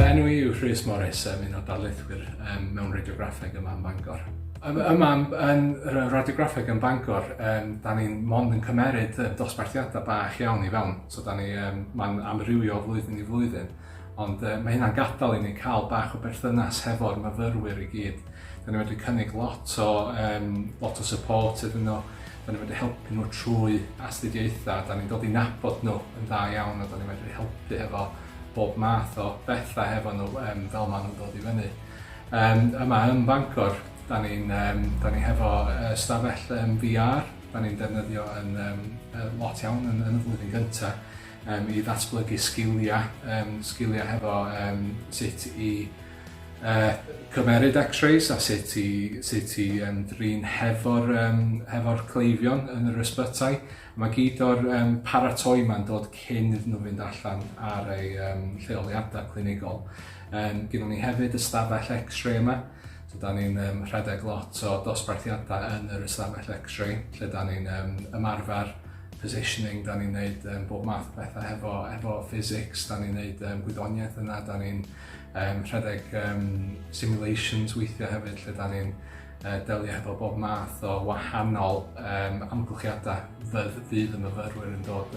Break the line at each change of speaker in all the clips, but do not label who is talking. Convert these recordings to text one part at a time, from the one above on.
enw i yw Rhys Morris, un o darlithwyr mewn Radiograffeg yma yn Bangor. Yma yn Radiograffeg yn Bangor, da ni'n mond yn cymeryd dosbarthiadau bach iawn i fewn. So mae'n amrywio flwyddyn i flwyddyn. Ond mae hynna'n gadael i ni cael bach o berthynas hefo'r myfyrwyr i gyd. Da ni'n medru cynnig lot o support iddyn nhw. Da ni'n medru helpu nhw trwy astudiaethau. Da ni'n dod i nabod nhw yn dda iawn a da ni'n medru helpu efo bob math o bethau hefo nhw fel maen nhw'n dod i fyny. Yma yn Bangor, da ni hefo stafell VR, da ni'n defnyddio yn lot iawn yn y flwyddyn gyntaf i ddatblygu sgiliau hefo sut i cymeryd x-rays a sut i drin hefo'r cleifion yn yr ysbytai. Mae gyd o'r paratoi ma'n dod cyn iddyn nhw fynd allan ar ei lleoliadau clinigol. Gyda ni hefyd ystafell x-ray yma, so da ni'n rhedeg lot o dosbarthiadau yn yr ystafell x-ray, lle da ni'n ymarfer positioning, da ni'n neud bob math o bethau hefo physics, da ni'n neud gwyddoniaeth yna, da ni'n rhedeg simulations weithiau hefyd, lle da ni'n delio hefo bob math o wahanol amgylchiadau fydd y myfyrwyr yn dod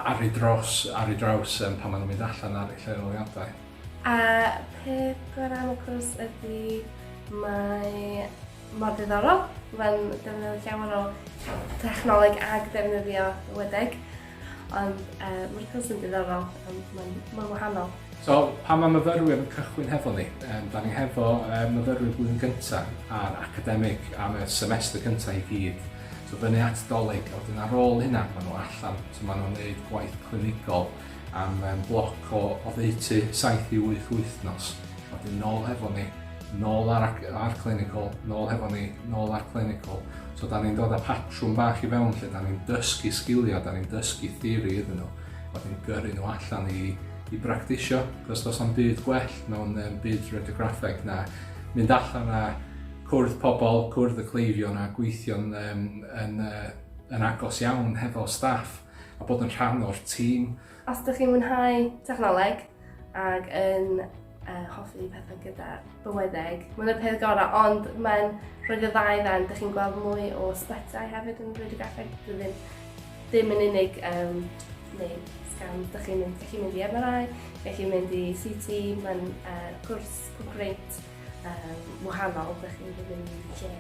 ar ei draws pan maen nhw'n mynd allan ar eu lleoliadau.
A peth gorau am y cwrs ydy mor diddorol, mae'n defnyddio llawer o technoleg ag defnyddio wydeg, ond mae'r cwrs yn diddorol, ond mae'n wahanol.
So, pan mae myfyrwyr yn cychwyn hefo ni, da ni hefo myfyrwyr blwyddyn gyntaf a'r academic am y semestr gyntaf i gyd. So, fyny at dolyg, a wedyn ar ôl hynna, maen nhw allan. So, maen nhw'n gwneud gwaith clinigol am bloc o 7 i 8 wythnos. Wedyn nôl hefo ni, nôl ar clinical, nôl hefo ni, nôl ar clinical. So, da ni'n dod â patrwm bach i fewn lle, da ni'n dysgu sgiliau, da ni'n dysgu theori iddyn nhw. Wedyn gyrru nhw allan i bractisio, cos does am byd gwell mewn byd radiograffeg na mynd allan a cwrdd pobl, cwrdd y cleifion a gweithio'n yn agos iawn hefo staff a bod yn rhan o'r tîm.
Os ydych chi'n mwynhau technoleg ac yn hoffi pethau gyda bywydeg, mae'n y peth gorau, ond mae'n rhoid y ddau ddan, ydych chi'n gweld mwy o sbetau hefyd yn radiograffeg, ddim yn unig neu scans, ydych chi'n mynd i MRI, ydych chi'n mynd i CT, mae'n cwrs concrete wahanol, ydych chi'n mynd i lle.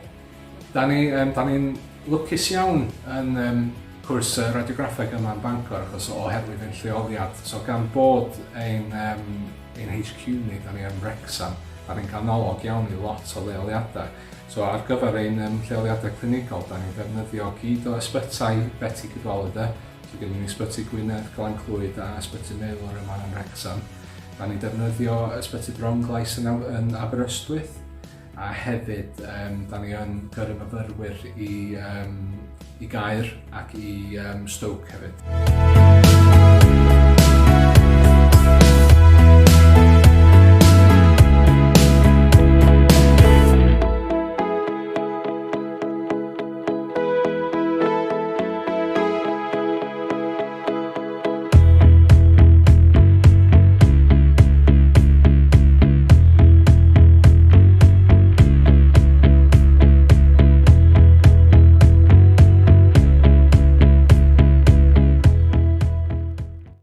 Da ni'n lwcus iawn yn cwrs radiograffeg yma yn Bangor achos oherwydd ein lleoliad. So gan bod ein HQ ni, da ni yn Wrecsam, da ni'n ganolog iawn i lot o leoliadau. So ar gyfer ein lleoliadau clinigol, da ni'n defnyddio gyd o ysbytai Betty Cadwaladr. So gen ni'n ysbyty Gwynedd, Glenclwyd a ysbyty Melwr yma yn Wrecsam. Da ni'n defnyddio ysbyty Bronglais yn Aberystwyth. A hefyd, da ni yn gyrru myfyrwyr i Gaer ac i Stoke hefyd.